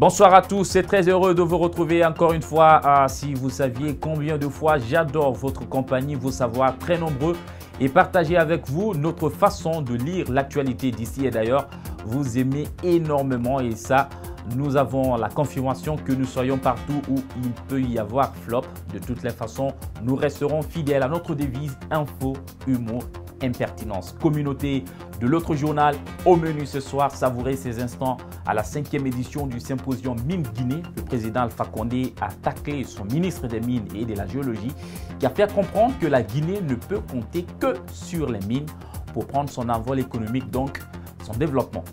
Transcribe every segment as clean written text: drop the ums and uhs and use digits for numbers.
Bonsoir à tous, c'est très heureux de vous retrouver encore une fois. Si vous saviez combien de fois j'adore votre compagnie, vos savoirs très nombreux et partager avec vous notre façon de lire l'actualité d'ici et d'ailleurs. Vous aimez énormément et ça, nous avons la confirmation que nous soyons partout où il peut y avoir flop. De toutes les façons, nous resterons fidèles à notre devise info, humour, impertinence. Communauté de l'autre journal, au menu ce soir, savourer ces instants à la 5e édition du symposium Mines Guinée. Le président Alpha Condé a taclé son ministre des Mines et de la Géologie qui a fait comprendre que la Guinée ne peut compter que sur les mines pour prendre son envol économique, donc son développement.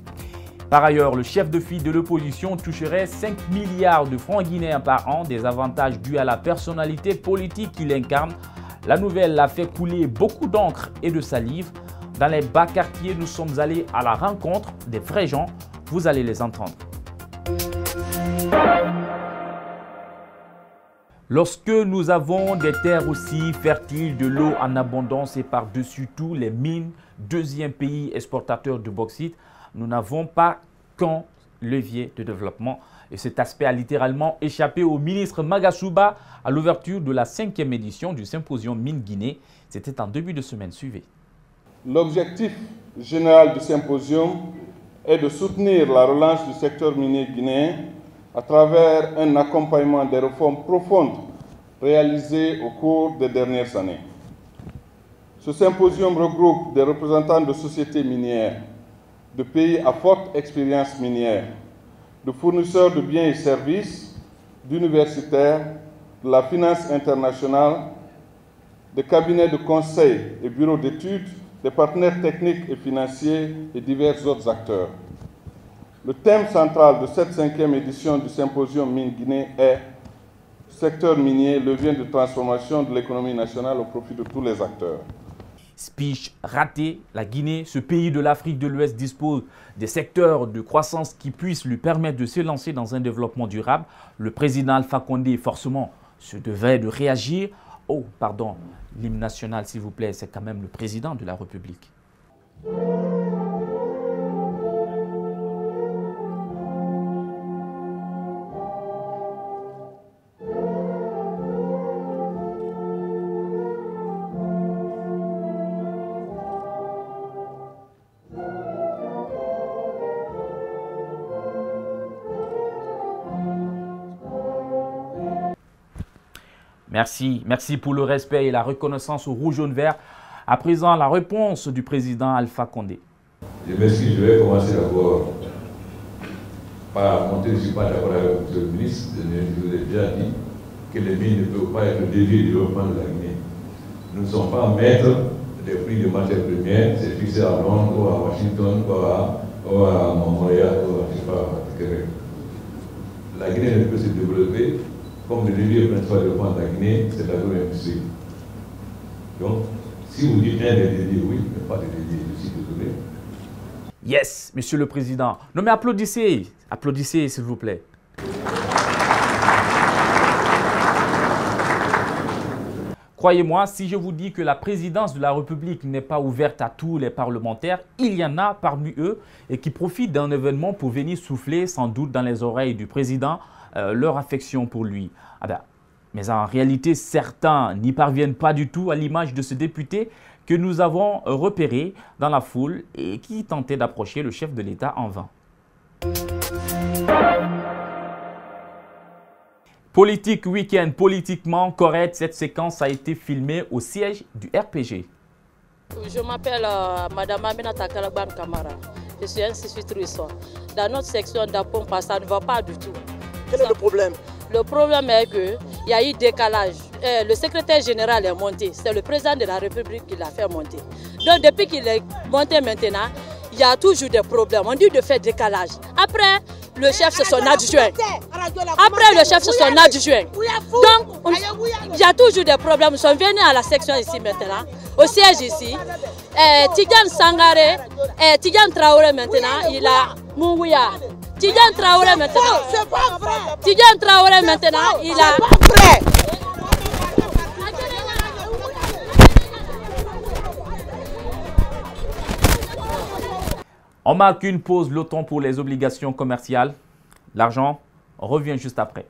Par ailleurs, le chef de file de l'opposition toucherait 5 milliards de francs guinéens par an, des avantages dus à la personnalité politique qu'il incarne. La nouvelle a fait couler beaucoup d'encre et de salive. Dans les bas quartiers, nous sommes allés à la rencontre des vrais gens. Vous allez les entendre. Lorsque nous avons des terres aussi fertiles, de l'eau en abondance et par-dessus tout les mines, deuxième pays exportateur de bauxite, nous n'avons pas qu'un levier de développement. Et cet aspect a littéralement échappé au ministre Magasuba à l'ouverture de la 5e édition du symposium Mines Guinée. C'était en début de semaine. Suivez. L'objectif général du symposium est de soutenir la relance du secteur minier guinéen à travers un accompagnement des réformes profondes réalisées au cours des dernières années. Ce symposium regroupe des représentants de sociétés minières, de pays à forte expérience minière, de fournisseurs de biens et services, d'universitaires, de la finance internationale, de cabinets de conseil et bureaux d'études, des partenaires techniques et financiers et divers autres acteurs. Le thème central de cette 5e édition du symposium Mines Guinée est « Secteur minier, levier de transformation de l'économie nationale au profit de tous les acteurs ». Speech raté, la Guinée, ce pays de l'Afrique de l'Ouest, dispose des secteurs de croissance qui puissent lui permettre de se lancer dans un développement durable. Le président Alpha Condé, forcément, se devait de réagir. Oh, pardon, l'hymne national, s'il vous plaît, c'est quand même le président de la République. Merci pour le respect et la reconnaissance au rouge, jaune, vert. À présent, la réponse du président Alpha Condé. Je m'excuse, je vais commencer d'abord par montrer que je ne suis pas d'accord avec le ministre. Je vous ai déjà dit que les mines ne peuvent pas être déviées du développement de la Guinée. Nous ne sommes pas maîtres des prix de matières premières, c'est fixé à Londres, ou à Washington, ou à Montréal, ou à, je sais pas, Québec. La Guinée ne peut se développer comme le levier principal de développement de la Guinée, c'est l'agro-industrie. Donc, si vous dites un des dédiés, oui, mais pas des dédiés, je suis désolé. Yes, monsieur le président. Non mais applaudissez, applaudissez s'il vous plaît. Croyez-moi, si je vous dis que la présidence de la République n'est pas ouverte à tous les parlementaires, il y en a parmi eux et qui profitent d'un événement pour venir souffler sans doute dans les oreilles du président leur affection pour lui. Mais en réalité, certains n'y parviennent pas du tout, à l'image de ce député que nous avons repéré dans la foule et qui tentait d'approcher le chef de l'État en vain. Politique week-end, politiquement correct, cette séquence a été filmée au siège du RPG. Je m'appelle Madame Aminata Kalaban Kamara. Je suis institutrice. Dans notre section d'Apompa, ça ne va pas du tout. Quel est le problème? Le problème est qu'il y a eu décalage. Le secrétaire général est monté. C'est le président de la République qui l'a fait monter. Donc depuis qu'il est monté maintenant, il y a toujours des problèmes. On dit de faire décalage. Après, le chef, c'est son adjoint. Après, le chef, c'est son adjoint. Donc, il y a toujours des problèmes. Nous sommes venus à la section ici maintenant, au siège ici. Tidjane Sangare, Tidjane Traoré maintenant, il a Mungouya. Tidjane Traoré maintenant. Tidjane Traoré maintenant, il a. On marque une pause, le temps pour les obligations commerciales. L'argent, On revient juste après.